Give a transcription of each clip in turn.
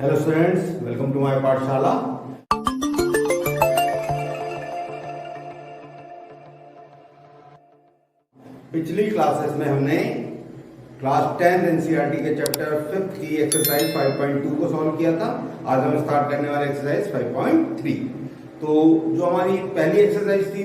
Hello students, welcome to my Pathshala. पिछली classes में हमने क्लास 10 एनसीईआरटी के चैप्टर 5 की एक्सरसाइज 5.2 को सॉल्व किया था। आज हम स्टार्ट करने वाले एक्सरसाइज 5.3। तो जो हमारी पहली एक्सरसाइज थी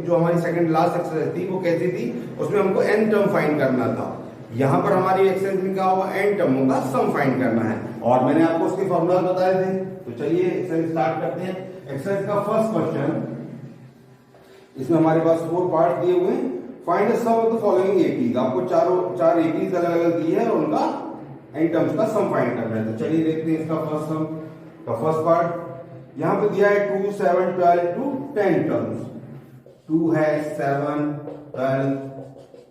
जो हमारी सेकंड लास्ट एक्सरसाइज थी वो कैसी थी, उसमें हमको एन टर्म फाइंड करना था। यहाँ पर हमारी एक्सरसाइज में क्या होगा, एन टर्मों का सम फाइंड करना है और मैंने आपको उसके फॉर्मूला बताए थे। तो चलिए एक्सरसाइज स्टार्ट करते हैं। एक्सरसाइज का फर्स्ट क्वेश्चन, इसमें हमारे पास 4 पार्ट दिए हुए हैं। Find the sum of the following APs. आपको चार एपीज अलग अलग दी है और उनका एन टर्म्स का सम फाइंड करना है। तो चलिए देखते हैं इसका फर्स्ट सम का फर्स्ट पार्ट। यहाँ पे दिया है 2, 7, 12 टू 10 टर्म्स। 2 है, 7, 12,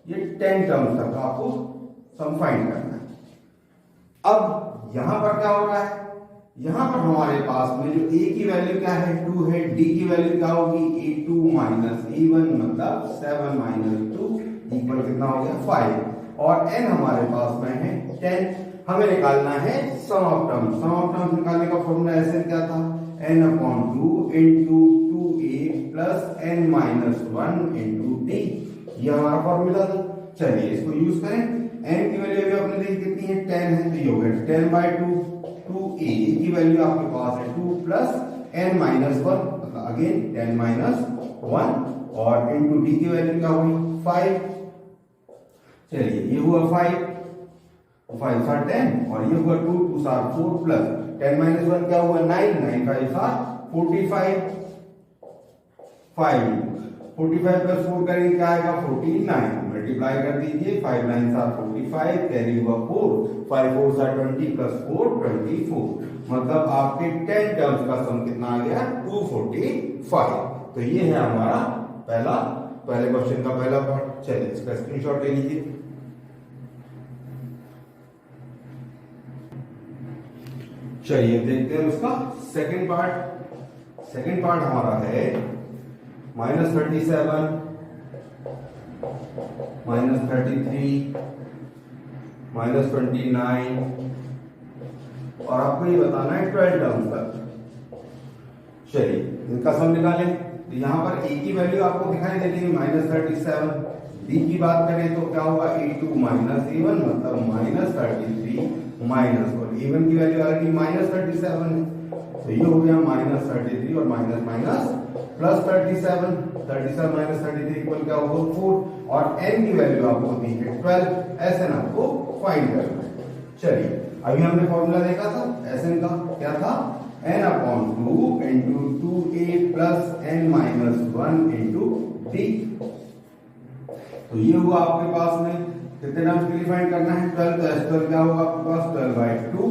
ये 10 टर्म्स तक आपको सम फाइंड करना है। अब यहां पर क्या हो रहा है, यहां पर हमारे पास में जो a की वैल्यू क्या है, 2 है, d की वैल्यू क्या होगी, a2 माइनस a1, मतलब 7 माइनस 2 इक्वल कितना हो गया, 5। और n हमारे पास में है 10। हमें निकालना है sum of terms. Sum of terms निकालने का फॉर्मूला ऐसे क्या था, n/2 into 2a plus n minus 1 into d। ये हमारा फॉर्मूला था। चलिए इसको यूज करें। n की वैल्यू अभी आपने देखी कितनी है, 10 है, तो ये हो गया 10/2। 2a की वैल्यू आपके पास है 2 plus n minus 1, again 10 minus 1, और इंटू d की वैल्यू क्या हुई, 5। चलिए ये हुआ 5, 5 सा 10, और ये हुआ 2, 2 सा 4 प्लस 10 माइनस 1 क्या हुआ, 9, 9 5 सा 45। 5 45 प्लस 4 करेंगे क्या आएगा, 49। मल्टीप्लाई कर दीजिए, 5 9 सा 45, कैरी हुआ 4, 5 4 सा 20 प्लस 4 24। मतलब आपके 10 टर्म्स का सम कितना आ गया, 245। तो ये है हमारा पहले क्वेश्चन का पहला पार्ट। चलिए इसका स्क्रीनशॉट ले लीजिए। चलिए देखते हैं उसका सेकंड पार्ट। सेकंड पार्ट हमारा है -37, -33, -29, और आपको ये बताना है 12 टर्म्स तक। चलिए इनका सम निकालें। तो यहां पर a की वैल्यू आपको दिखाई देती है -37। d की बात करें तो क्या होगा, a2 माइनस a1, मतलब -33 माइनस, और a1 की वैल्यू ऑलरेडी -37 है, तो ये हो गया -33 और minus minus plus 37। 37 minus 33 equal क्या होगा, 4, और n की वैल्यू आपको दी है 12। Sn आपको फाइंड करना है। चलिए अभी हमने फॉर्मूला देखा था Sn का, क्या था, n/2 into 2a plus n minus 1 into d। तो ये हुआ आपके पास में कितने टर्म्स के लिए फाइंड करना है, 12। तो क्या होगा आपके पास, 12/2।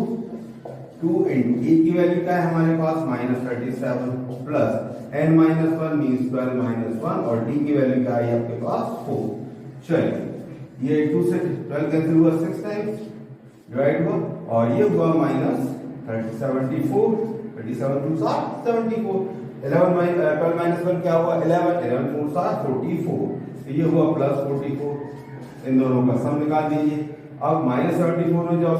2 इंटू a की वैल्यू क्या है हमारे पास, -37 plus n minus 1 means 12 minus 1, और d की वैल्यू क्या है आपके पास, 4। चलिए ये 2 से 12 कैंसिल हुआ, 6 टाइम्स डिवाइड हुआ, और ये हुआ -74। 37 2 सा 74। 12 माइनस 1 क्या हुआ, 11, 11 4 सा 44, तो ये हुआ प्लस 44। इन दोनों का सम निकाल दीजिए। अब -74 में जाओ,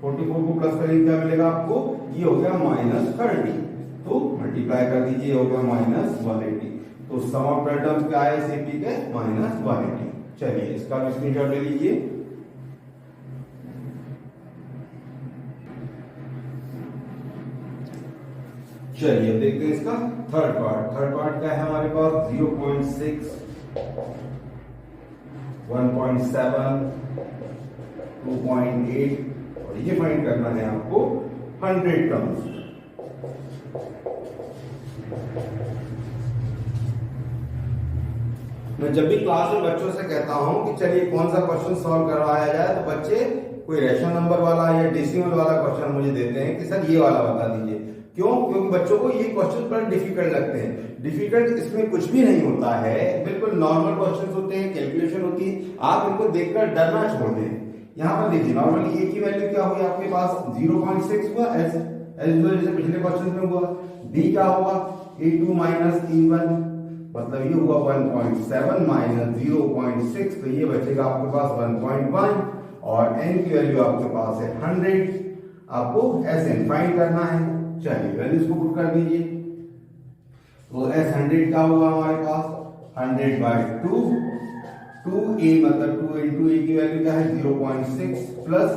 44 को प्लस करेंगे क्या मिलेगा आपको, ये हो गया -30, तो मल्टीप्लाई कर दीजिए, हो गया -180। तो सम ऑफ टर्म्स क्या है सीपी के, -180। चलिए इसका भी स्क्रीनशॉट ले लीजिए। चलिए देखते हैं इसका थर्ड पार्ट। थर्ड पार्ट क्या है हमारे पास, 0.6, 1.7, 2.8, और ये फाइंड करना है आपको 100 टर्म्स। मैं जब भी क्लास में बच्चों से कहता हूं कि चलिए कौन सा क्वेश्चन सॉल्व करवाया जाए, तो बच्चे कोई रेशनल नंबर वाला या डेसिमल वाला क्वेश्चन मुझे देते हैं कि सर ये वाला बता दीजिए। क्यों? क्योंकि बच्चों को ये क्वेश्चन बड़े डिफिकल्ट लगते हैं। डिफिकल्ट इसमें कुछ भी नहीं होता है, बिल्कुल नॉर्मल क्वेश्चन होते हैं, कैलकुलेशन होती है। आप इनको देखकर डरना छोड़ दें। यहाँ पर देखिए नॉर्मली a की वैल्यू क्या हुई आपके पास, 0.6 हुआ, जैसे पिछले क्वेश्चन में हुआ। d क्या होगा, a2 माइनस a1, मतलब ये हुआ 1.7 माइनस 0.6, तो ये बचेगा आपके पास 1.1, और n की वैल्यू आपके पास है 100। आपको Sn फाइंड करना है। चलिए वैल्यूज को पुट कर दीजिए। तो S 100 का हुआ हमारे पास 100/2, 2a मतलब 2 इंटू a की वैल्यू क्या है 0.6 प्लस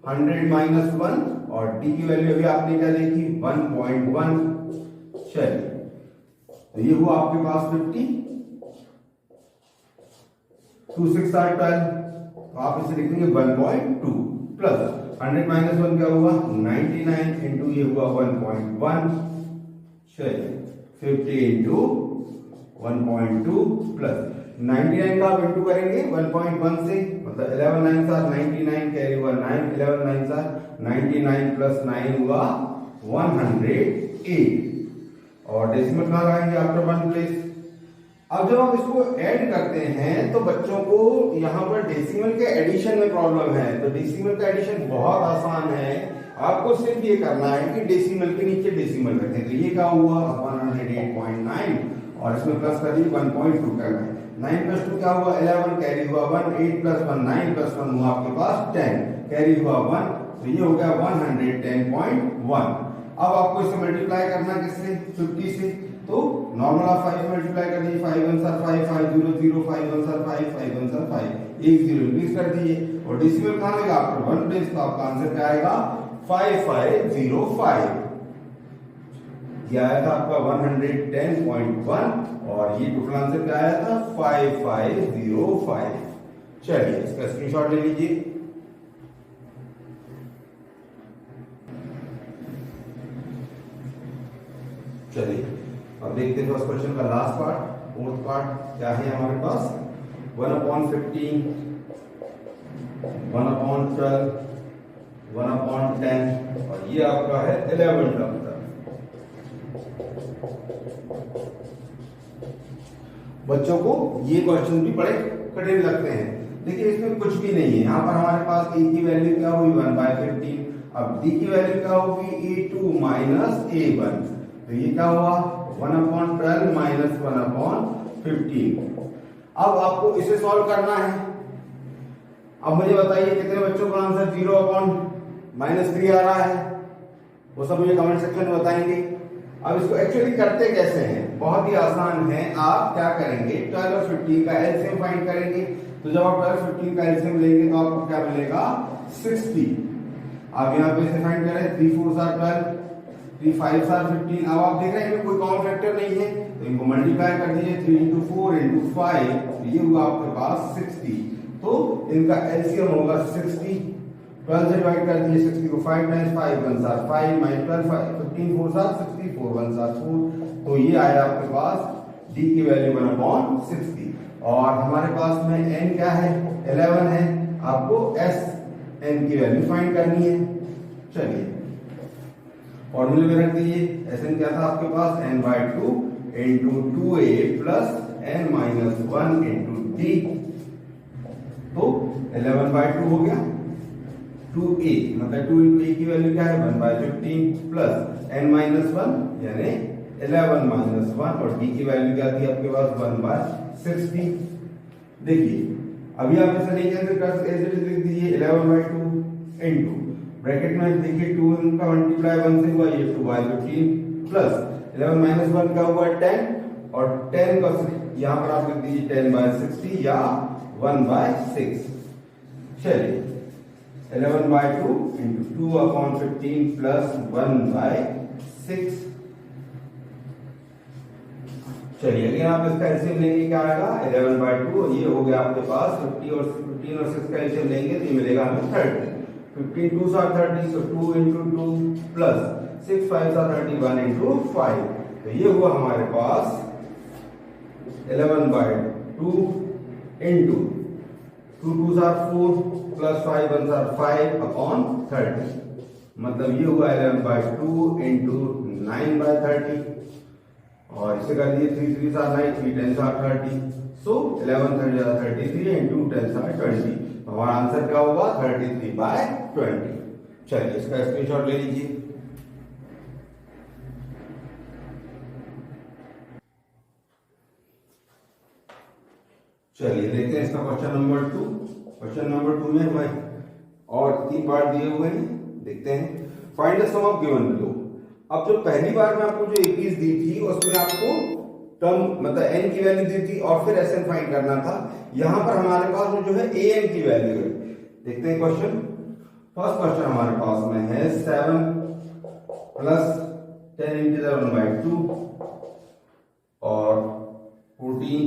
100 माइनस 1 और d की वैल्यू अभी आपने क्या देखी 1.1। चलिए तो ये हुआ आपके पास 50, 2 6 are 12, तो आप इसे लिखेंगे 1.2 प्लस 100 माइनस 1 क्या हुआ 99 इंटू ये हुआ 1.1। चलिए 50 इंटू 1.2 प्लस 99 का आप इंटू करेंगे 1.1 से, मतलब 11 9 आर 99 कैरी हुआ 9, 11 9 आर 99 प्लस 9 हुआ 108 और डेसिमल कहाँ लगाएंगे आफ्टर 1 प्लेस। अब जब आप इसको ऐड करते हैं तो बच्चों को यहाँ पर डेसिमल के एडिशन में प्रॉब्लम है। तो डेसिमल का एडिशन बहुत आसान है, आपको सिर्फ ये करना है कि डेसिमल के नीचे डेसिमल रखें। तो ये क्या हुआ 108.9 और इसमें प्लस कर दिए 1.2 करना है। 9 प्लस 2 क्या हुआ 11 कैरी हुआ 1, 8 प्लस 1 9 प्लस 1 हुआ आपके पास 10 कैरी हुआ 1, तो ये हो गया 110.1। अब आपको इसे मल्टीप्लाई करना किससे 50 से, तो नॉर्मल आप 5 मल्टीप्लाई कर दीजिए 5 1 सर 5 5 0 0 5 1 सर 5 5 1 सर 5 एक 0 इंक्रीज कर दीजिए और डेसिमल कहां आएगा आफ्टर 1 प्लेस, तो आपका आंसर क्या आएगा 5505। ये आया था आपका 110.1 और ये टोटल आंसर क्या आया था 5505। चलिए इसका स्क्रीनशॉट ले लीजिए। चलिए अब देखते हैं फर्स्ट क्वेश्चन का लास्ट पार्ट, फोर्थ पार्ट क्या है हमारे पास 1/15, 1/12, 1/10 और ये आपका है 11 टर्म तक। बच्चों को ये क्वेश्चन भी बड़े कठिन लगते हैं। देखिए इसमें कुछ भी नहीं है, यहाँ पर हमारे पास a की वैल्यू क्या हुई 1/15, अब d की वैल्यू क्या होगी a2 माइनस a1, तो ये क्या हुआ 1/12 माइनस 1/15। अब आपको इसे सॉल्व करना है। अब मुझे बताइए कितने बच्चों का आंसर 0/-3 आ रहा है, वो सब मुझे कमेंट सेक्शन में बताएंगे। अब इसको एक्चुअली करते कैसे हैं, बहुत ही आसान है। आप क्या करेंगे 12 और 15 का एलसीएम फाइंड करेंगे। तो जब आप 12 15 का एलसीएम लेंगे तो आपको क्या मिलेगा 60। आप यहाँ पे इसे फाइंड करें 3 4 12, 3 5 15। अब आप देख रहे हैं कोई कॉमन फैक्टर नहीं है तो इनको मल्टीप्लाई कर दीजिए 3 into 4 into 5, तो ये हुआ आपके पास 60। तो इनका एलसीएम होगा 60। 12 से डिवाइड कर दीजिए 60 को 5 टाइम्स 5 1 7 5 माइनस 12 15 4 7 60 4 1 7 4, तो ये आया आपके पास d की वैल्यू 1/60 और हमारे पास में n क्या है 11 है, आपको s n की वैल्यू फाइंड करनी है। चलिए फॉर्मूले में रख दीजिए, Sn क्या था आपके पास n/2 into 2a plus n minus 1 into d, तो 11/2 हो गया 2a मतलब 2 into a की वैल्यू क्या है 1/15 प्लस n minus 1 यानी 11 minus 1 और d की वैल्यू क्या थी आपके पास 1/60। देखिए अभी आप इसे नहीं कैंसिल कर सकते, ऐसे लिख दीजिए 11/2 into ब्रैकेट में देखिए 2 का मल्टीप्लाई 1 से हुआ ये 2/15 प्लस 11 माइनस 1 का हुआ 10 और 10 का यहाँ पर आप लिख दीजिए 10/60 या 1/6। चलिए 11/2 into 2/15 plus 1/6। चलिए अगर आप इसका एलसीएम लेंगे क्या आएगा 11/2, ये हो गया आपके पास 15 और 6 का एलसीएम लेंगे तो ये मिलेगा हमें 30। 15 2 are 30, so 2 into 2 plus 6 5 are 31 into 5, तो ये हुआ हमारे पास 11/2 into 2 2 are 4 plus 5 1 are 5 upon 30, मतलब ये हुआ 11/2 into 9/30 और इसे कर दिए 3 3 are 9 3 10 are 30, so 11 30 are 33 into 10 are 20, हमारा आंसर क्या होगा 33/20। चलिए इसका स्क्रीनशॉट ले लीजिए। चलिए देखते हैं इसका क्वेश्चन नंबर 2। क्वेश्चन नंबर 2 में हमें और 3 पार्ट दिए हुए हैं, देखते हैं। Find the sum of given below. अब जो पहली बार में आपको जो 21 दी थी उसमें आपको टर्म मतलब n की वैल्यू दी थी और फिर Sn फाइंड करना था। यहां पर हमारे पास में जो है An की वैल्यू है। देखते हैं क्वेश्चन। फर्स्ट क्वेश्चन हमारे पास में है 7 प्लस 10 इंटू 1/2 और 14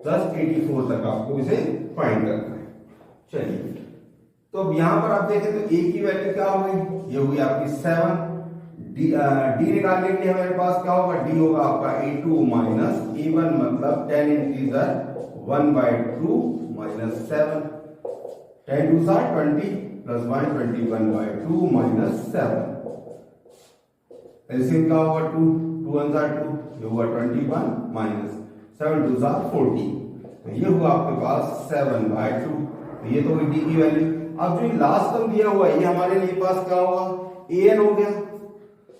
प्लस 84 तक आपको इसे फाइंड करना है। चलिए, तो अब यहां पर आप देखें तो a की वैल्यू क्या हो गई, ये होगी आपकी 7। d निकालने के लिए हमारे पास क्या होगा, d होगा आपका a2 माइनस a1 मतलब 10 integer 1/2 minus 7। 10 2 20 plus 1 21/2 minus 7। LCM क्या होगा 2 2 1 2, ये होगा 21 माइनस 7 2 40। तो ये हुआ आपके पास 7/2। तो ये तो होगी d की वैल्यू। अब जो लास्ट टर्म दिया हुआ है ये हमारे लिए पास क्या होगा, an हो गया।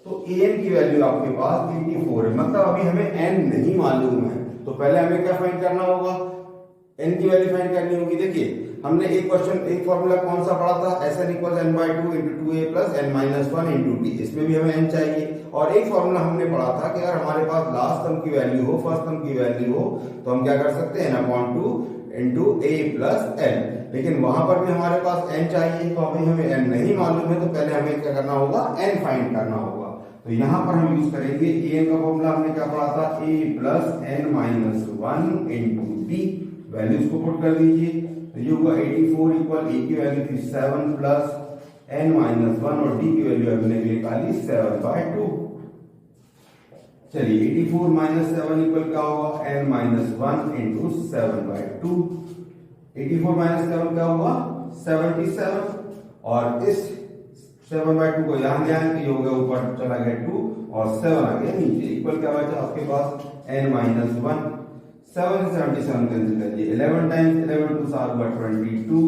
तो an की वैल्यू आपके पास 84 है, मतलब अभी हमें n नहीं मालूम है। तो पहले हमें क्या फाइंड करना होगा, n की वैल्यू फाइंड करनी होगी। देखिए हमने एक फॉर्मूला कौन सा पढ़ा था, Sn = n/2 × 2a + n-1 × d। इसमें भी हमें n चाहिए। और एक फॉर्मूला हमने पढ़ा था कि अगर हमारे पास लास्ट टर्म की वैल्यू हो, फर्स्ट टर्म की वैल्यू हो, तो हम क्या कर सकते हैं, n/2 × a + n। लेकिन वहां पर भी हमारे पास n चाहिए, तो अभी हमें n नहीं मालूम है, तो पहले हमें क्या करना होगा, n फाइंड करना होगा। तो यहां पर हम यूज करेंगे an का फॉर्मूला हमने क्या पढ़ा था, a + n-1 × d। वैल्यूज को पुट कर दीजिए। तो ये होगा 84 इक्वल a की वैल्यू थी 7 प्लस n-1 और d की वैल्यू हमने निकाली 7/2। चलिए 84 माइनस 7 इक्वल क्या होगा, n-1 × 7/2। 84 माइनस 7 क्या होगा, 77। और इस 7/2 को यहां ले आए, ये हो गया ऊपर चला गया 2 और 7 आ गया नीचे। इक्वल क्या बचा आपके पास, n-1। 7 से 77 कैंसिल कर दिए, 11 टाइम्स 11 2 22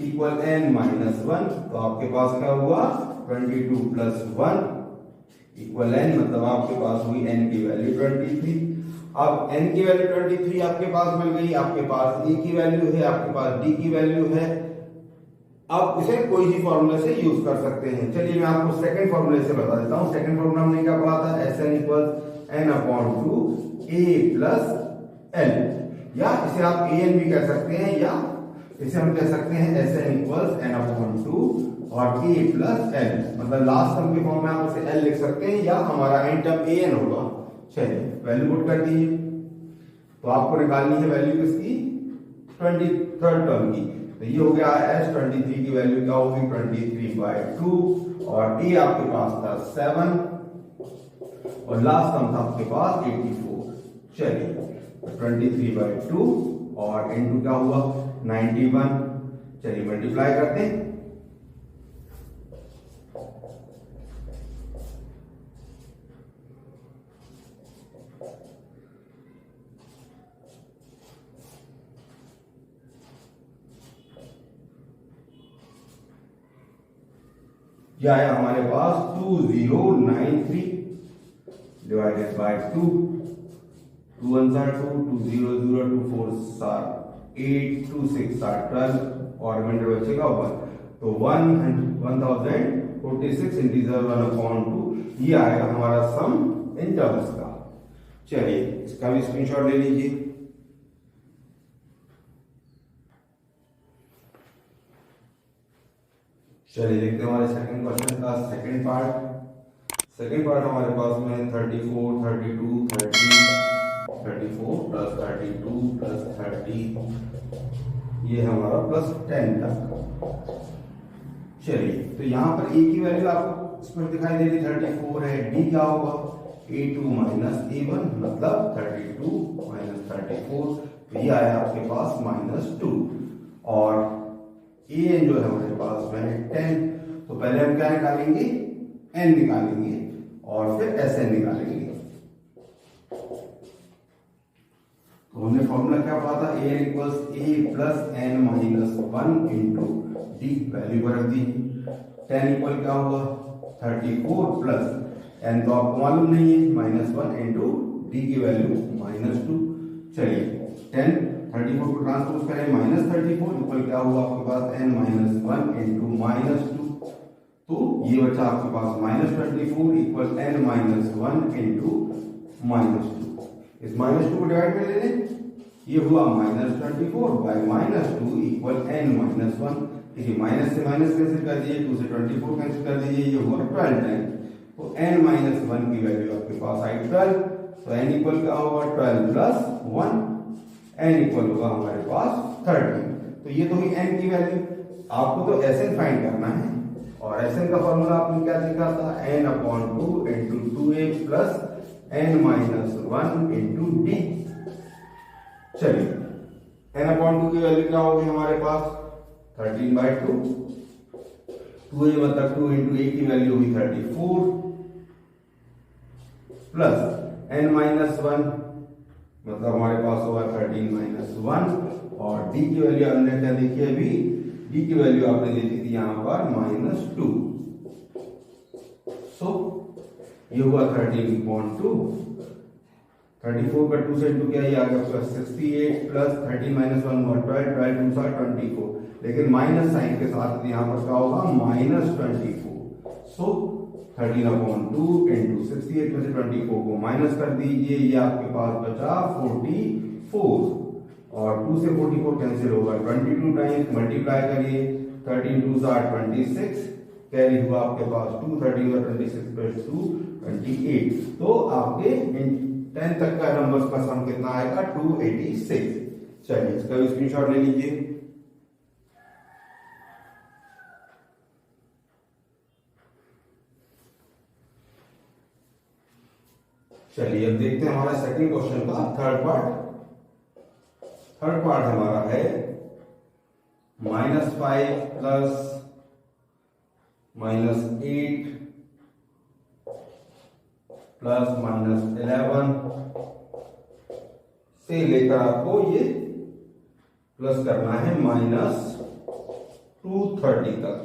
इक्वल n-1। तो आपके पास क्या हुआ, 22 + 1 इक्वल n, मतलब आपके पास हुई n की वैल्यू 23। अब n की वैल्यू 23 आपके पास मिल गई। आपके पास a की वैल्यू है, आपके पास d की वैल्यू है। अब इसे कोई भी फॉर्मूले से यूज कर सकते हैं। चलिए मैं आपको सेकंड फॉर्मूले से बता देता हूं। सेकंड फॉर्मूला हमने क्या पढ़ा था, Sn = n/2 a + l, या इसे आप an भी कह सकते हैं, या इसे हम कह सकते हैं Sn = n/2 और a + l, मतलब लास्ट टर्म के फॉर्म में आप इसे l लिख सकते हैं, या हमारा एंड टर्म an होगा। चलिए वैल्यू पुट कर दीजिए। तो आपको निकालनी है वैल्यू किसकी, 23rd टर्म की। तो ये हो गया S23 की वैल्यू क्या होगी, 23/2 और a आपके पास था 7 और लास्ट टर्म था आपके पास 84। चलिए 23/2 और इनटू क्या हुआ, 91। चलिए मल्टीप्लाई करते हैं। क्या है हमारे पास, 2093 डिवाइडेड बाय 2। 2 1 2, 2 0 0, 2 4 8, 2 6 12 और रिमाइंडर बचेगा 1। तो 1046 इंटीजर 1/2, ये आएगा हमारा सम इन टर्म्स का। चलिए इसका भी स्क्रीनशॉट ले लीजिए। चलिए देखते हैं हमारे सेकंड क्वेश्चन का सेकंड पार्ट। सेकंड पार्ट हमारे पास में 34 32 30 34 + 32 + 30, ये हमारा +10 तक। चलिए तो यहाँ पर a की वैल्यू आपको इसमें दिखाई दे रही 34 है। d क्या होगा, a2 - a1 मतलब 32 - 34। तो ये आया आपके पास -2 और an जो है हमारे पास में 10। तो पहले हम क्या निकालेंगे, n निकालेंगे और फिर Sn निकालेंगे। तो हमने फॉर्मूला क्या पढ़ा था, an = a + n-1 × d। Value पर रख दी। 10 इक्वल क्या होगा, 34 प्लस n तो आपको मालूम नहीं है, -1 × d की वैल्यू -2। चलिए 10 34 को ट्रांसपोज करें -34 इक्वल क्या हुआ आपके पास n-1 इंटू -2, तो ये बचा आपके पास -24 इक्वल n-1 इंटू -2। इस -2 को डिवाइड में ले लें, ये हुआ -24 बाय -2 इक्वल n-1। देखिए माइनस से माइनस कैंसिल कर दीजिए, 2 से 24 कैंसिल कर दीजिए, ये हुआ 12 टाइम। तो n-1 की वैल्यू आपके पास आई 12, तो n इक्वल क्या होगा 12 प्लस 1, n इक्वल होगा हमारे पास 30। तो ये तो हुई n की वैल्यू। आपको तो Sn फाइंड करना है, और Sn का फॉर्मूला आपने क्या देखा था, n/2 into 2a plus n-1 into d। चलिए n/2 की वैल्यू क्या होगी हमारे पास 13/2, 2a मतलब 2 इंटू a की वैल्यू हुई 34 प्लस n-1 मतलब हमारे पास होगा 13-1, और d की वैल्यू हमने क्या देखी अभी, d की वैल्यू आपने देखी थी यहाँ पर -2। सो ये हुआ 13.2, 34 का 2 से 2 क्या ये आ गया 68 प्लस 13-1 हुआ 12, 12 2 सा 24, लेकिन माइनस साइन के साथ यहाँ पर क्या होगा -24। सो 13/2 इंटू 68 में से 24 को माइनस कर दीजिए, ये आपके पास बचा 44, और 2 से 44 कैंसिल होगा 22 टाइम्स, मल्टीप्लाई करिए 13 2 सा 26, कैरी हुआ आपके पास 2, 13 और 26 प्लस 2 28। तो आपके 10 तक का नंबर्स का सम कितना आएगा 286। चलिए इसका भी स्क्रीनशॉट ले लीजिए। चलिए अब देखते हैं हमारा सेकंड क्वेश्चन का थर्ड पार्ट हमारा है -5 प्लस -8 प्लस -11 से लेकर आपको ये प्लस करना है -230 तक।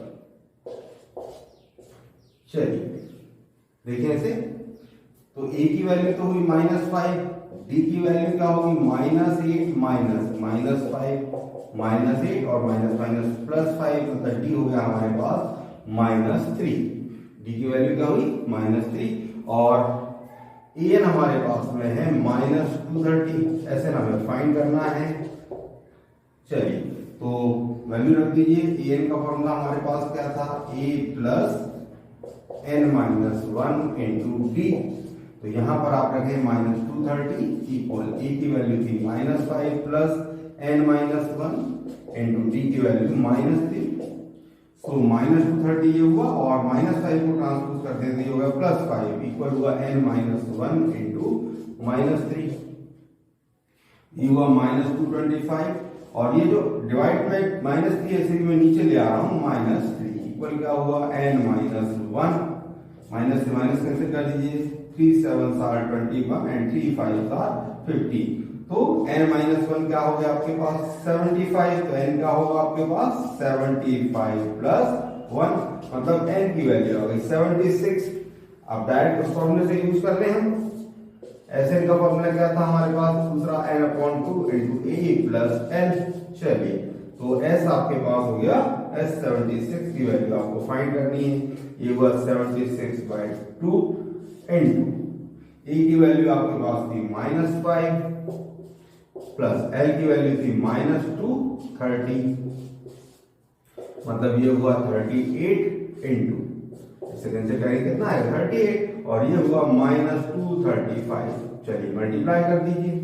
चलिए देखिए ऐसे, तो a की वैल्यू तो हुई -5, d की वैल्यू क्या होगी -8 -5 -8 और माइनस +5, मतलब d हो गया हमारे पास -3। d की वैल्यू क्या हुई -3, और an हमारे पास में है -230। ऐसे हमें फाइंड करना है। चलिए तो वैल्यू रख दीजिए, an का फॉर्मूला हमारे पास क्या था, a plus n-1 into d। तो यहां पर आप रखें -230 इक्वल a की वैल्यू थी -5 प्लस n-1 इंटू d की वैल्यू -3। तो -230 ये हुआ, और -5 को ट्रांसपोज कर देते ये होगा +5 इक्वल हुआ n-1 इंटू -3, ये हुआ -225, और ये जो डिवाइड में -3 ऐसे मैं नीचे ले आ रहा हूं -3 इक्वल क्या हुआ n-1, माइनस से माइनस कैंसिल कर दीजिए, 3 7 are 21 and 3 5 are 50। तो n-1 क्या हो गया आपके पास 75, तो n क्या होगा आपके पास 75 प्लस 1, मतलब n की वैल्यू आ गई 76। अब डायरेक्ट उस फॉर्मूले से यूज कर ले हम। Sn का फॉर्मूला क्या था हमारे पास, दूसरा n/2 into a plus n। चलिए तो s आपके पास हो गया s76 की वैल्यू आपको फाइंड करनी है, ये हुआ 76/2 इंटू a की वैल्यू आपके पास थी -5 प्लस l की वैल्यू थी -230, मतलब ये हुआ 38 इंटू सेकंड से करेंगे कितना है 38, और ये हुआ -235। चलिए मल्टीप्लाई कर दीजिए,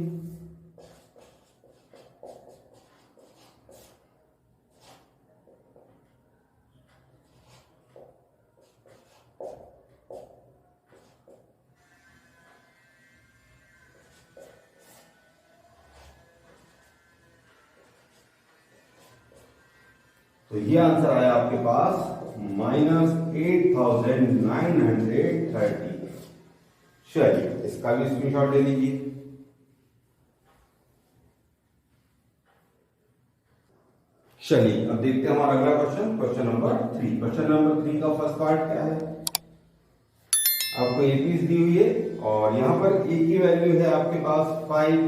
तो ये आंसर आया आपके पास -8930। चलिए इसका भी स्क्रीनशॉट ले लीजिए। चलिए अब देखते हैं हमारा अगला क्वेश्चन नंबर 3। क्वेश्चन नंबर 3 का फर्स्ट पार्ट क्या है, आपको ए पीस दी हुई है, और यहां पर ए की वैल्यू है आपके पास 5,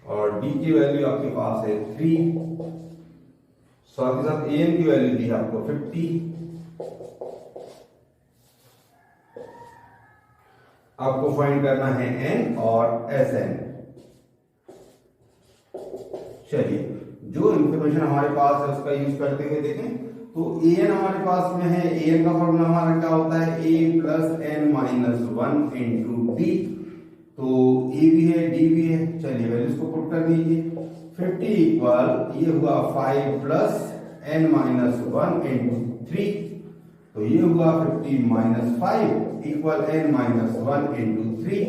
और डी की वैल्यू आपके पास है 3, साथ ही साथ एन की वैल्यू दी है आपको 50। आपको फाइंड करना है एन और एस एन। चलिए, जो इंफॉर्मेशन हमारे पास है उसका यूज करते हुए देखें तो ए एन हमारे पास में है। ए एन का फॉर्मूला हमारा क्या होता है, A plus N minus 1 into D. तो ए भी है डी भी है। चलिए वैल्यूज को पुट कर दीजिए। 50 इक्वल ये हुआ 5 प्लस एन माइनस 1 इंटू 3, तो ये हुआ 50 minus 5 equal n minus 1 into 3।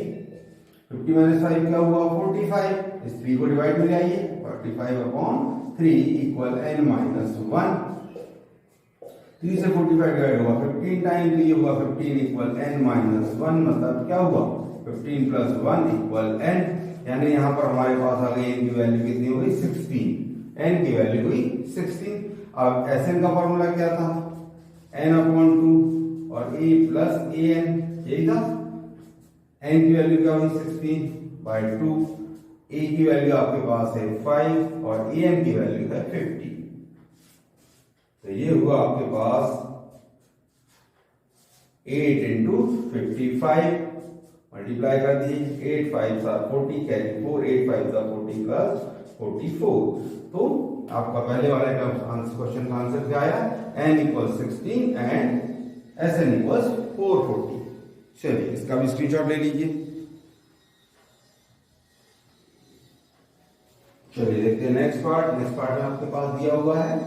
50 minus 5 क्या हुआ 45। इस 3 को डिवाइड में लाइए, 45 अपॉन 3 इक्वल एन माइनस 1। 3 से 45 डिवाइड हुआ 15 टाइम, तो ये हुआ 15 इक्वल एन माइनस 1। मतलब क्या हुआ 15 प्लस 1 इक्वल एन। यानी यहाँ पर हमारे पास आ गई एन की वैल्यू कितनी हो गई 16। एन की वैल्यू हुई 16। अब एस एन का फॉर्मूला क्या था, एन अपॉन 2 और ए प्लस ए एन, यही था। एन की वैल्यू क्या हुई 16/2। ए की वैल्यू आपके पास है 5 और ए एन की वैल्यू है 50। तो ये हुआ आपके पास 8 इंटू 55, मल्टीप्लाई कर दीजिए। 8 5 40 कैरी 4, 8 5 40 प्लस 44। तो आपका पहले वाले क्वेश्चन का आंसर क्या आया, n equal 16 and S n equal 440। चलिए इसका भी स्क्रीनशॉट ले लीजिए। चलिए देखते हैं नेक्स्ट पार्ट। नेक्स्ट पार्ट में आपके पास दिया हुआ है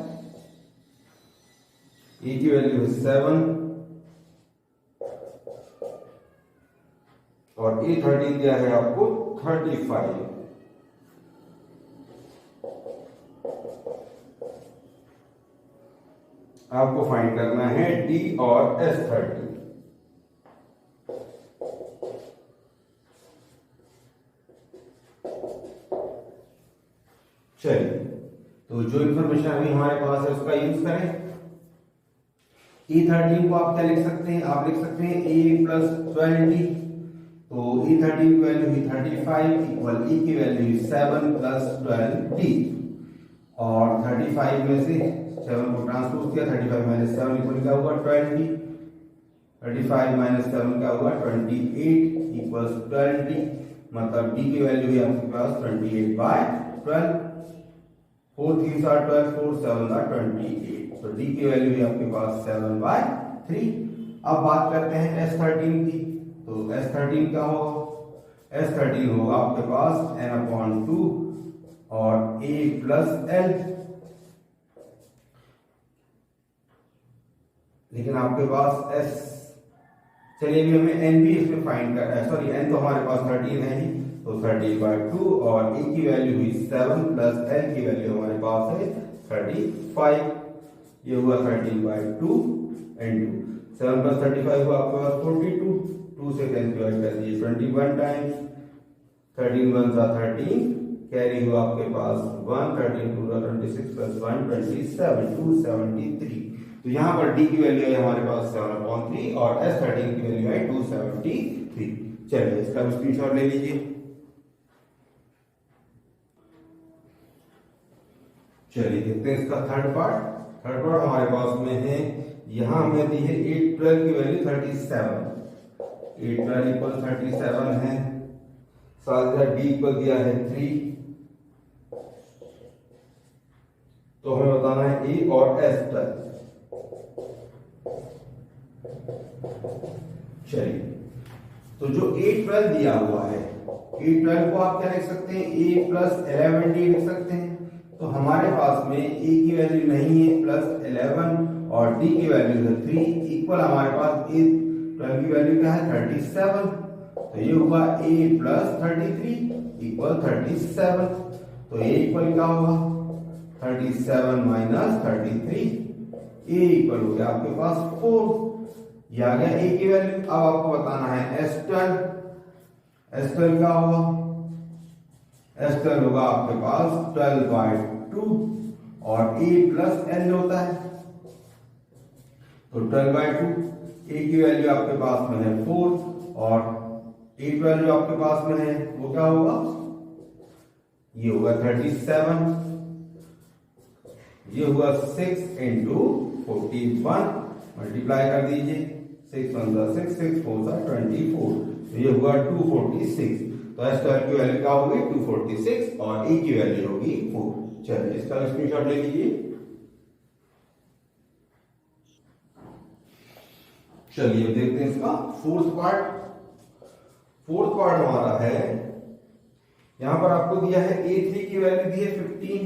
e की वैल्यू है 7 और E13 दिया है आपको 35। आपको फाइंड करना है D और S13। चलिए, तो जो इंफॉर्मेशन अभी हमारे पास है उसका यूज करें। E13 को आप क्या लिख सकते हैं, आप लिख सकते हैं A प्लस 12D। तो E13 की वैल्यू हुई 35 इक्वल E की वैल्यू 7 प्लस 12D। और 35 में से 7 को ट्रांसपोज किया, 35 माइनस 7 इक्वल क्या हुआ 20। 35 माइनस 7 क्या हुआ 28 इक्वल 20। मतलब D की वैल्यू है आपके पास 28/12। 4 3 12, 4 7 28। तो D की वैल्यू है आपके पास 7/3। अब बात करते हैं S13 की। तो S13 क्या होगा, S13 होगा आपके पास n/2 और A प्लस L। लेकिन आपके पास S, चलिए भी हमें n भी इसमें फाइंड करना है। सॉरी, n तो हमारे पास 13 है ही, तो 13/2 और A की वैल्यू हुई 7 प्लस L की वैल्यू हमारे पास है 35। ये हुआ 13/2 इंटू 7 प्लस 35 हुआ आपके पास 42। 2 से 10 डिवाइड कर दिए 21 टाइम्स। 13 1 13 कैरी हुआ आपके पास 1। 13 2 26 प्लस 1 27, 273। तो यहाँ पर D की वैल्यू है हमारे पास 7/3 और S13 की वैल्यू है 273। चलिए इसका भी स्क्रीनशॉट ले लीजिए। चलिए देखते हैं इसका थर्ड पार्ट। थर्ड पार्ट हमारे पास में है, यहां हमें दी है 8 12 की वैल्यू 37। 8 12 इक्वल 37 है। साथ ही D को दिया है 3। तो हमें बताना है E और S12। चलिए, तो जो 8 12 दिया हुआ है, 8 12 को आप क्या लिख सकते हैं, A प्लस 11D लिख सकते हैं। तो हमारे पास में A की वैल्यू नहीं है प्लस 11 और D की वैल्यू है 3 इक्वल हमारे पास A 12 की वैल्यू क्या है 37। तो ये हुआ A प्लस 33 इक्वल 37। तो A इक्वल क्या होगा 37 माइनस 33। A इक्वल हो गया आपके पास 4। ये आ गया A की वैल्यू। अब आपको बताना है S12। S12 क्या होगा, S12 होगा आपके पास 12/2 और A प्लस L होता है। तो 12/2 A की वैल्यू आपके पास में है 4 और A की वैल्यू आपके पास में है वो क्या होगा, ये होगा 37, ये हुआ 6 इंटू 41, मल्टीप्लाई कर दीजिए, 6 1 6 6 4 24, तो ये हुआ 246। तो एस स्क्वायर की वैल्यू क्या होगी 246 और ए की वैल्यू होगी 4। चलिए इसका स्क्रीनशॉट ले लीजिए। चलिए देखते हैं इसका फोर्थ पार्ट। फोर्थ पार्ट हमारा है, यहां पर आपको दिया है A3 की वैल्यू दी है 15,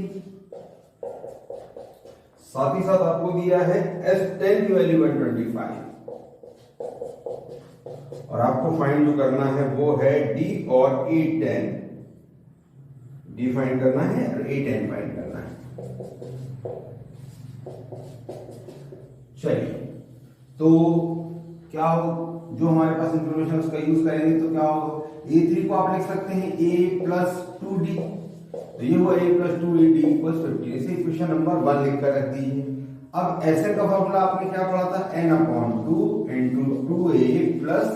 साथ ही साथ आपको दिया है S10 की वैल्यू 125, और आपको फाइंड जो करना है वो है D और A10। D फाइंड करना है और A10 फाइंड करना है। चलिए तो क्या हो, जो हमारे पास इंफॉर्मेशन उसका यूज करेंगे तो क्या होगा, A3 को आप लिख सकते हैं A प्लस 2D, तो ये हुआ A प्लस 2D इक्वल्स 15। इसे इक्वेशन नंबर 1 लिखकर रख दीजिए। अब ऐसे का फॉर्मूला आपने क्या पढ़ा था, n/2 into 2A plus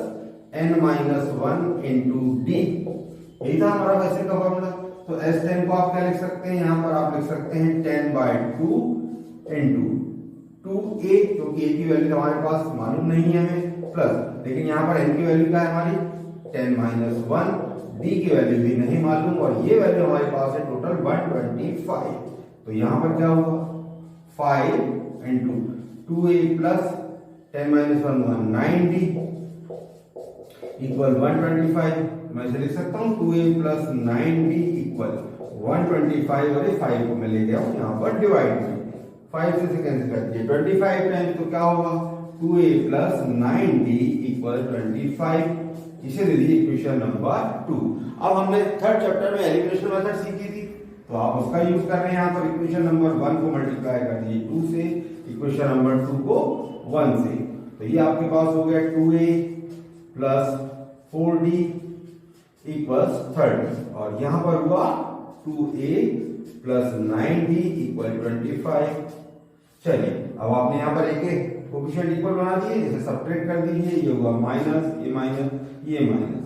n-1 into D, यही था हमारा वैसे का फॉर्मूला। तो S10 को आप क्या लिख सकते हैं, यहां पर आप लिख सकते हैं 10/2 इंटू 2A, क्योंकि A की वैल्यू हमारे पास मालूम नहीं है हमें, प्लस, लेकिन यहाँ पर n की वैल्यू क्या है हमारी 10-1, D की वैल्यू भी नहीं मालूम, और ये वैल्यू हमारे पास है टोटल 125। तो यहाँ पर क्या होगा 5 into 2A plus 10-1 9D equal 125। मैं इसे लिख सकता हूँ 2A प्लस 9D इक्वल 125, और ये 5 को मैं ले गया हूँ यहाँ पर डिवाइड में, 5 से कैंसिल कर दिए 25 टाइम्स, तो क्या होगा 2A प्लस 9D इक्वल 25। इसे दे दीजिए इक्वेशन नंबर 2। अब हमने थर्ड चैप्टर में एलिमिनेशन मेथड सीखी थी, तो आप उसका यूज कर रहे हैं। यहाँ पर इक्वेशन नंबर 1 को मल्टीप्लाई कर दीजिए 2 से, इक्वेशन नंबर 2 को 1 से, तो ये आपके पास हो गया 2A प्लस 4D इक्वल्स 30, और यहां पर हुआ 2A प्लस 9D इक्वल 25। चलिए अब आपने यहाँ पर एक कोएफिशिएंट इक्वल बना दिए, इसे सब्ट्रैक्ट कर दीजिए, ये होगा माइनस, ये माइनस, ये माइनस,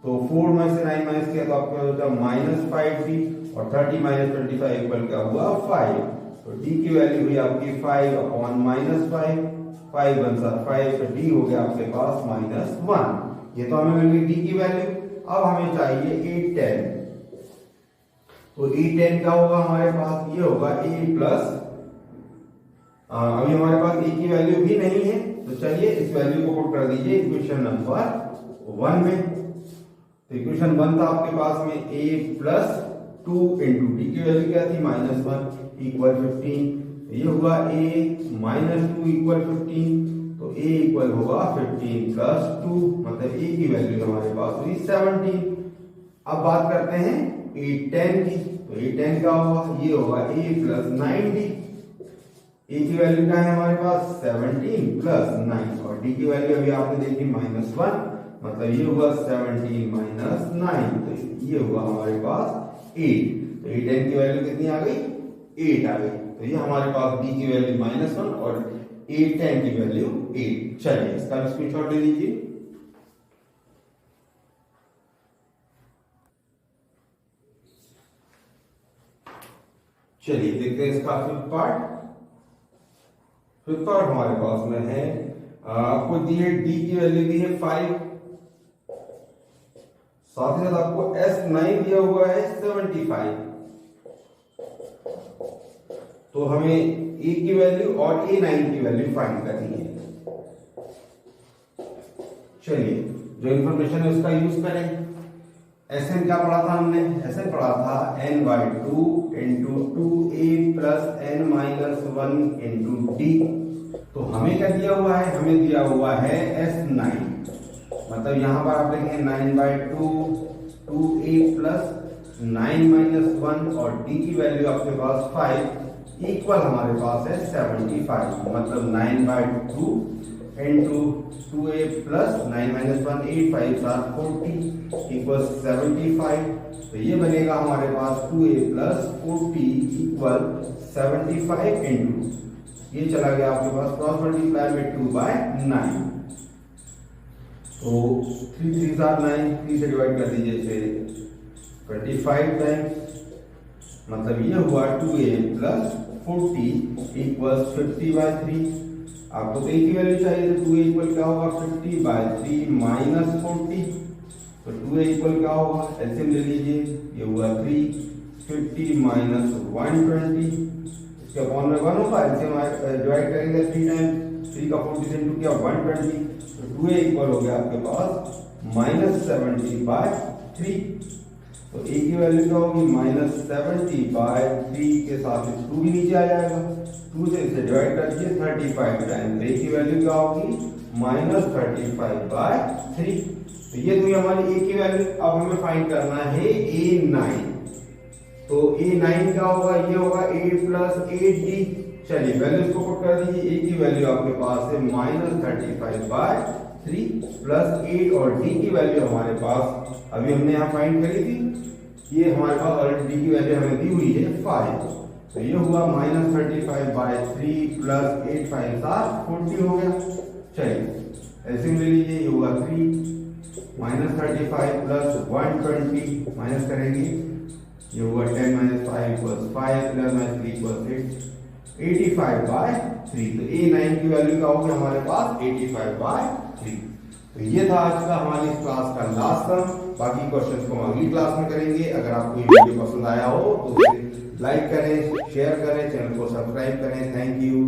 तो 4 में से 9 माइनस किया तो आपका होता है -5D, और 30 माइनस 25 इक्वल क्या हुआ 5। तो D की वैल्यू हुई आपकी 5/-5, 5 1 5, तो D हो गया आपके पास -1। ये तो हमें मिल गई D की वैल्यू। अब हमें चाहिए A10, तो A10 क्या होगा हमारे पास, ये होगा A प्लस, अभी हमारे पास A की वैल्यू भी नहीं है, तो चलिए इस वैल्यू को पुट कर दीजिए इक्वेशन नंबर 1 में। तो इक्वेशन 1 था आपके पास में A प्लस 2 इंटू D की वैल्यू क्या थी -1 इक्वल 15, ये हुआ A माइनस 2 इक्वल 15, तो A इक्वल होगा 15 प्लस 2, मतलब A की वैल्यू हमारे पास हुई 17। अब बात करते हैं A10 की, तो A10 क्या होगा, ये होगा A प्लस 9D, A की वैल्यू क्या है हमारे पास 17 प्लस 9, और D की वैल्यू अभी आपने देखी -1, मतलब ये हुआ 17 माइनस 9, तो ये हुआ हमारे पास 8। तो A10 की वैल्यू कितनी आ गई 8 आ गई, तो ये हमारे पास D की वैल्यू -1 और A10 की वैल्यू 8। चलिए इसका स्क्रीनशॉट ले लीजिए। चलिए देखते हैं इसका फिफ्थ पार्ट। फिफ्थ पार्ट हमारे पास में है, आपको दी है D की वैल्यू दी है 5, साथ ही साथ आपको S9 दिया हुआ है 75, तो हमें A की वैल्यू और A9 की वैल्यू फाइंड करनी है। चलिए जो इंफॉर्मेशन है उसका यूज करें। Sn क्या पढ़ा था हमने, Sn पढ़ा था n/2 into 2A plus n-1 into D। तो हमें क्या दिया हुआ है, हमें दिया हुआ है S9, मतलब यहां पर आप लिखेंगे 9/2 2A प्लस 9-1, और D की वैल्यू आपके पास 5 इक्वल हमारे पास है 75, मतलब 9/2 इंटू 2A प्लस 9-1 8 5 40 इक्वल 75। तो ये बनेगा हमारे पास 2A प्लस 40 इक्वल 75 इंटू, ये चला गया आपके पास क्रॉस मल्टीप्लाई में 2/9, तो 3 3 9, 3 से डिवाइड कर दीजिए इसे 25 टाइम्स, मतलब ये हुआ 2a प्लस 40 इक्वल्स 50/3। आपको तो a की वैल्यू चाहिए, तो 2a इक्वल क्या होगा 50/3 माइनस 40। तो 2a इक्वल क्या होगा, एलसीएम ले लीजिए, ये हुआ 3, 50 माइनस 120, इसके अपॉन में 1 होगा, एलसीएम डिवाइड करेंगे 3 टाइम्स, 3 का 40 से इंटू किया 120, तो 2a इक्वल हो गया आपके पास -70/3। तो a की वैल्यू क्या होगी -70/3 के साथ 2 भी नीचे आ जाएगा, 2 से इसे डिवाइड कर दीजिए 35 टाइम, a की वैल्यू क्या होगी -35/3। तो ये हुई हमारी a की वैल्यू। अब हमें फाइंड करना है a9। तो a9 क्या होगा, ये होगा a प्लस 8d। चलिए वैल्यूज को पुट कर दीजिए, a की वैल्यू आपके पास है -35/3 प्लस 8 और d की वैल्यू हमारे पास अभी हमने यहाँ फाइंड करी थी, ये हमारे पास ऑलरेडी डी की वैल्यू हमें दी हुई है 5। तो ये हुआ -35/3 प्लस 8 5 40 हो गया। चलिए ऐसे ले लीजिए, ये हुआ 3 -35 प्लस 120 माइनस करेंगे, ये हुआ 10 - 5 = 5, 11 - 3 = 8, 85/3। तो a9 की वैल्यू क्या होगी हमारे पास 85/3। तो ये था आज का हमारी इस क्लास का लास्ट सम। बाकी क्वेश्चंस को हम अगली क्लास में करेंगे। अगर आपको ये वीडियो पसंद आया हो तो उसे लाइक करें, शेयर करें, चैनल को सब्सक्राइब करें। Thank you.